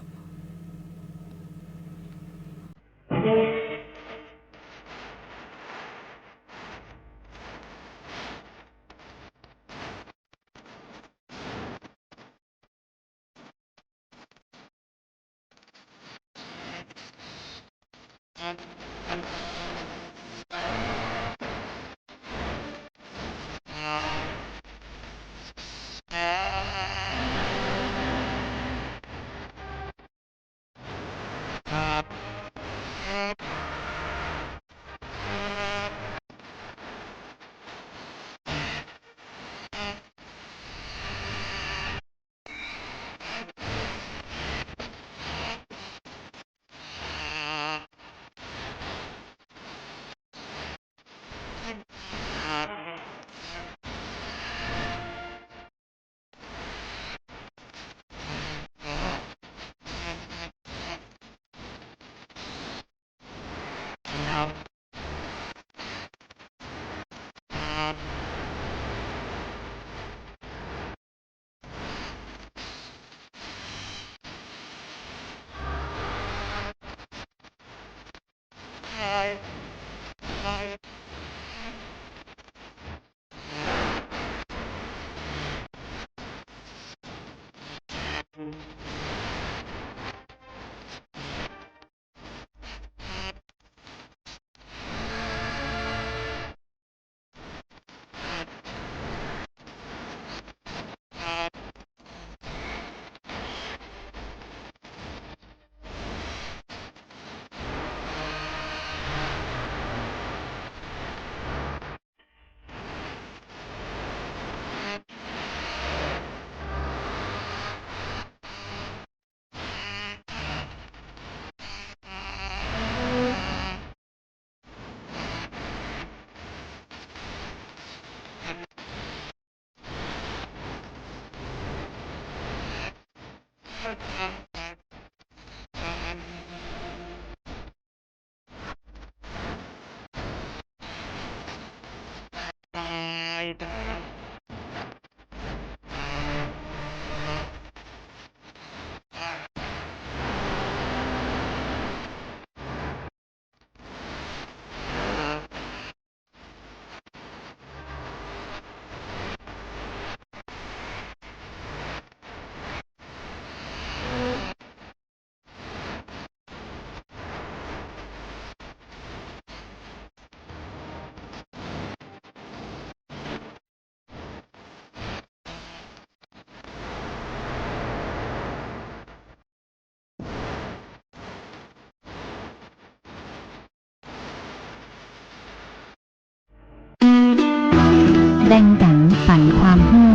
แบ่งปันปันความรู้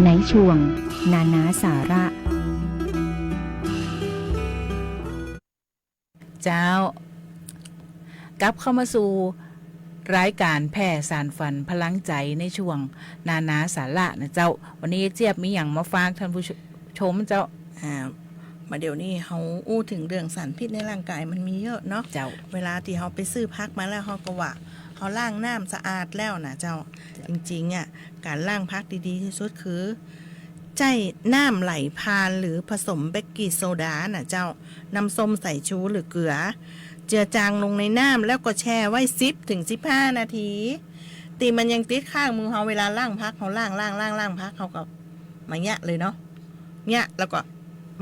ในช่วงนานาสาระเจ้ากลับเข้ามาสู่รายการแพร่สารฝันพลังใจในช่วงนานาสาระนะเจ้าวันนี้เจี๊ยบมีอย่างมาฝากท่านผู้ชมเจ้ามาเดี๋ยวนี้เขาอู้ถึงเรื่องสารพิษในร่างกายมันมีเยอะเนาะเจ้าเวลาที่เขาไปซื้อพักมาแล้วเขาก็ว่าเขาล้างน้ำสะอาดแล้วนะเจ้าจริงๆอ่ะการล้างพักดีๆที่สุดคือใจน้ำไหลพานหรือผสมเบกกิ้งโซดาน่ะเจ้าน้ำส้มใส่ชูหรือเกลือเจือจางลงในน้ำแล้วก็แช่ไว้10 ถึง 15 นาทีตีมันยังติดข้างมือเขาเวลาล้างพักเขาล้างพักเขาก็มาแงะเลยเนาะแงะแล้วก็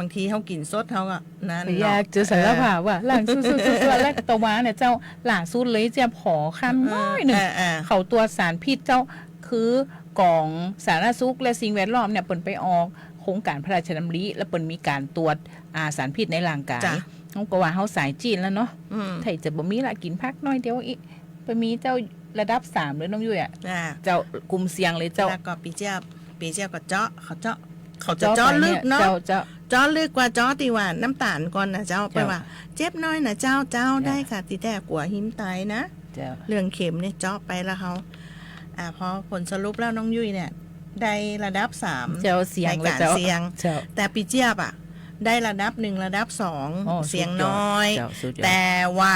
บางทีเขากินสดเขาก็นั่นอยากจะสารภาพว่าหลังสุดๆแล้วตัวมาเนี่ยเจ้าหลังสุดเลยจะขอคำน้อยหนึ่งเขาตัวสารพิษเจ้าคือกองสาธารณสุขและสิ่งแวดล้อมเนี่ยเปิดไปออกโครงการพระราชดำริและเปิดมีการตรวจสารพิษในร่างกายเขาก็ว่าเขาสายจีนแล้วเนาะไทยจะบ่มีละกินพักน้อยเดียวอีกไปมีเจ้าระดับ3เลยน้องยุ้ยอ่ะเจ้ากลุ่มเสี่ยงเลยเจ้าแล้วก็ปีเจ้าก็เจาะเขาจะเจาะลึกเนาะเจาะลึกกว่าเจาะตีว่าน้ำตาลก่อนนะเจ้าไปว่าเจ็บน้อยนะเจ้าได้ค่ะตีแต่กลัวหิมตายนะเรื่องเข็มเนี่ยเจาะไปแล้วเขาพอผลสรุปแล้วน้องยุ้ยเนี่ยได้ระดับ3เจ้าเสียงในการเสียงแต่ปีเจี๊ยบได้ระดับ1ระดับ2เสียงน้อยแต่ว่า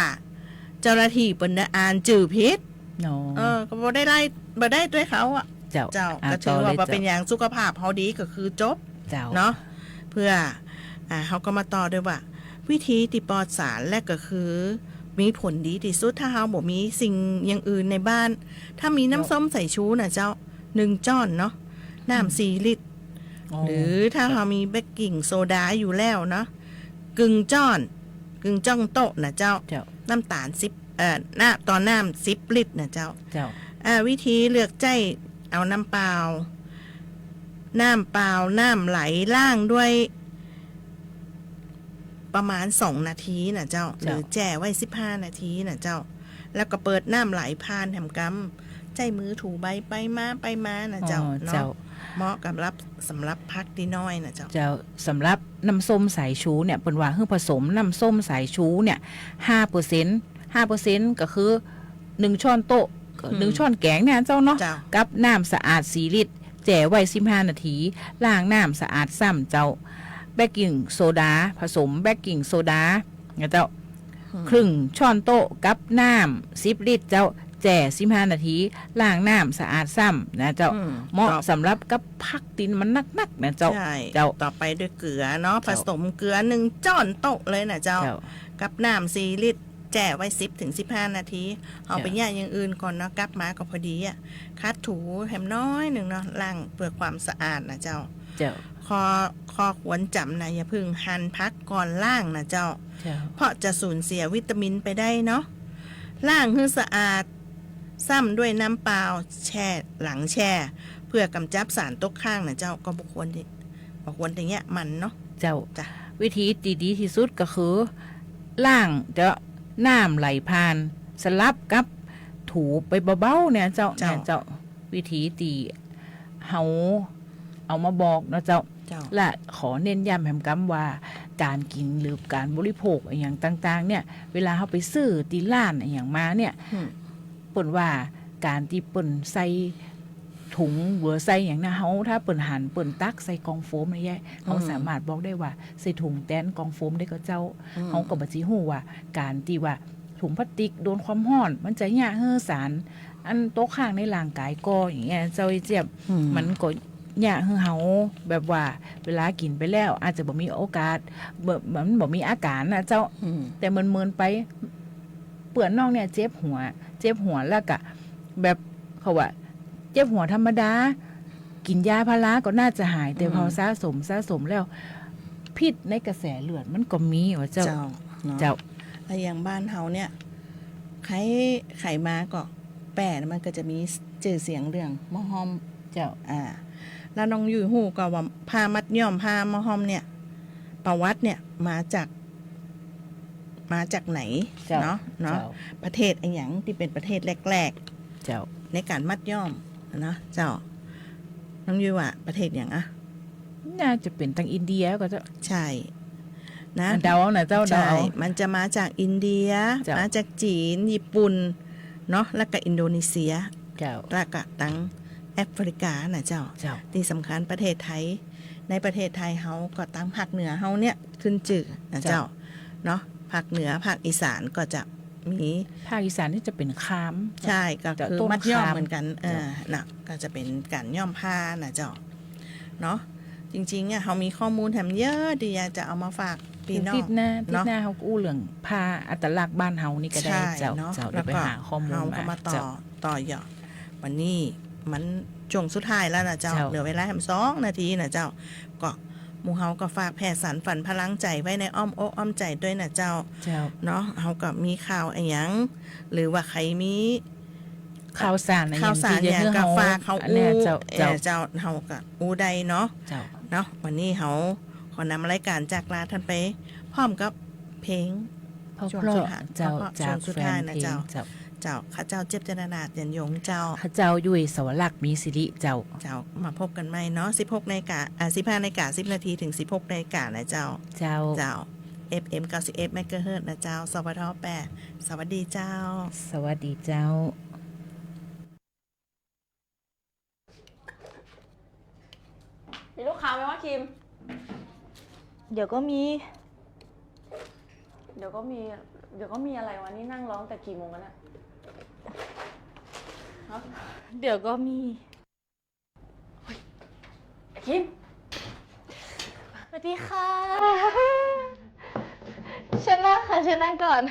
เจ้าหน้าที่เปิ้นอ่านจื่อพิษก็บ่ได้ด้วยเขาเจ้าก็ถือว่าเป็นอย่างสุขภาพเขาดีก็คือจบเนาะเพื่อเขาก็มาต่อด้วยว่าวิธีที่ปลอดสารและก็คือมีผลดีที่สุดถ้าเขาบ่มีสิ่งอย่างอื่นในบ้านถ้ามีน้ำส้มสายชูนะเจ้า1จ้อนเนาะน้ำ4 ลิตรหรือถ้าเขามีเบกกิ้งโซดาอยู่แล้วเนาะกึ่งจ้องโต๊ะนะเจ้าน้ำตาล10ต่อน้ำ10 ลิตรนะเจ้าวิธีเลือกใจเอาน้ำเปล่าน้ำไหลล่างด้วยประมาณ2 นาทีนะเจ้าหรือแจ่ไว้15 นาทีนะเจ้าแล้วก็เปิดน้ำไหลผ่านแถมกำใจมือถูใบไปมานะเจ้าเนาะเหมาะกับสำหรับพักดีน้อยนะเจ้าสำหรับน้ำส้มสายชูเนี่ยเป็นว่าเพื่อผสมน้ำส้มสายชูเนี่ย 5% ก็คือ1ช้อนโต๊ะ1ช้อนแกงเนี่ยเจ้าเนาะกับน้ำสะอาด4 ลิตรแจ่ไว้15 นาทีล้างน้ำสะอาดซ้ำเจ้าเบกกิ้งโซดาผสมเบกกิ้งโซดาเจ้าครึ่งช้อนโต๊ะกับน้ำ10 ลิตรเจ้าแจ่15 นาทีล้างน้ำสะอาดซ้ำนะเจ้าเหมาะสำหรับกับพักตินมันนักๆนะเจ้าต่อไปด้วยเกลือเนาะผสมเกลือ1จ้อนโต๊ะเลยนะเจ้ากับน้ำ4 ลิตรแจ่ไว้10 ถึง 15 นาทีเอาไปย่างอย่างอื่นก่อนเนาะกลับมาก็พอดีคัดถูแหมน้อยหนึ่งเนาะล้างเพื่อความสะอาดนะเจ้าข้อควรจำนะอย่าพึ่งหั่นพักก่อนล้างนะเจ้าเพราะจะสูญเสียวิตามินไปได้เนาะล้างให้สะอาดซ้ำด้วยน้ำเปล่าแช่หลังแช่เพื่อกำจัดสารตกค้างนะเจ้าก็บุควรอย่างเงี้ยมันเนาะเจ้าวิธีดีที่สุดก็คือล้างน้ำไหลผ่านสลับกับถูไปเบาๆเนี่ยเจ้าวิธีตีเฮาเอามาบอกนะเจ้าและขอเน้นย้ำแหมกำว่าการกินหรือการบริโภคอย่างต่างๆเนี่ยเวลาเฮาไปซื้อตีร้านอย่างมาเนี่ยเปิ้นว่าการที่เปิ้นใส่ ถุงเวอร์ใส่อย่างนะเขาถ้าเปิ่นหันเปิ่นตักใส่กองโฟมอะไรแย่เขาสามารถบอกได้ว่าใส่ถุงแตนกองโฟมได้ก็เจ้าเขาก็บ่สิฮู้ว่าการที่ว่าถุงพลาสติกโดนความร้อนมันจะหยะเฮือสารอันโต๊ะข้างในร่างกายก็อย่างเงี้ยเจ้าไอ้เจี๊ยบมันก็หยะเฮือเฮาแบบว่าเวลากินไปแล้วอาจจะบ่มีโอกาสมันบ่มีอาการนะเจ้าแต่เมินๆไปเปื่อนน้องเนี่ยเจ็บหัวแล้วก็แบบเขาว่าเจ็บหัวธรรมดากินยาพาราก็น่าจะหายแต่พอสะสมแล้วพิษในกระแสเลือดมันก็มีว่าเจ้าแล้วอย่างบ้านเฮาเนี่ยไข่มาก็แปะมันก็จะมีจื่อเสียงเรื่องมะฮอมเจ้าแล้วน้องอยู่ฮู้ก็ว่าผ้ามัดย้อมผ้ามะฮอมเนี่ยประวัติเนี่ยมาจากไหนเนาะประเทศไอ้หยังที่เป็นประเทศแรกๆเจ้าในการมัดย้อมนะเจ้าน้องอยู่ว่าประเทศอย่างน่าจะเป็นทางอินเดียก็จะใช่นะเดานะเจ้าเดามันจะมาจากอินเดียมาจากจีนญี่ปุ่นเนาะแล้วก็อินโดนีเซียแล้วก็ตั้งแอฟริกานะเจ้าที่สำคัญประเทศไทยในประเทศไทยเฮาก็ตั้งภาคเหนือเฮาเนี่ยขึ้นจื่อนะเจ้าเนาะภาคเหนือภาคอีสานก็จะมีภาคอีสานที่จะเป็นคามใช่ก็คือมัดย้อมเหมือนกันน่ะก็จะเป็นการย้อมผ้านะเจ้าเนาะจริงๆเนี่ยเขามีข้อมูลแถมเยอะดีอยากจะเอามาฝากพี่น้องติดหน้าเขาอู้เรื่องผ้าอัตลักษณ์บ้านเฮานี่ก็ได้เจ้าแล้วก็หาข้อมูลมาต่อยอดวันนี้มันช่วงสุดท้ายแล้วนะเจ้าเหลือเวลาแค่2 นาทีนะเจ้าก็หมู่เฮาก็ฝากแผ่สารฝันพลังใจไว้ในอ้อมอกอ้อมใจด้วยนะเจ้าเนาะเฮาก็มีข่าวอะไรอย่างหรือว่าใครมีข่าวสารอย่างก็ฝากเขาอู้เจ้าเฮาก็อู้ใดเนาะวันนี้เฮาขอนำรายการจากลาท่านไปพร้อมกับเพลงช่วงสุดท้ายนะเจ้าข้าเจ้าเจ็บจนาดยันยงเจ้าข้าเจ้ายุ้ยสวรักษ์มีสิริเจ้ามาพบกันใหม่เนาะ16 นาฬิกา15 นาฬิกา10 นาทีถึง16 นาฬิกานะเจ้าFM 91 เมกะเฮิรตซ์นะเจ้าสวท8สวัสดีเจ้าสวัสดีเจ้ามีลูกค้าไหมวะคิมเดี๋ยวก็มีอะไรวะนี่นั่งร้องแต่กี่โมงกันอะเดี๋ยวก็มีคิมสวัสดีค่ะเชิญนั่งก่อน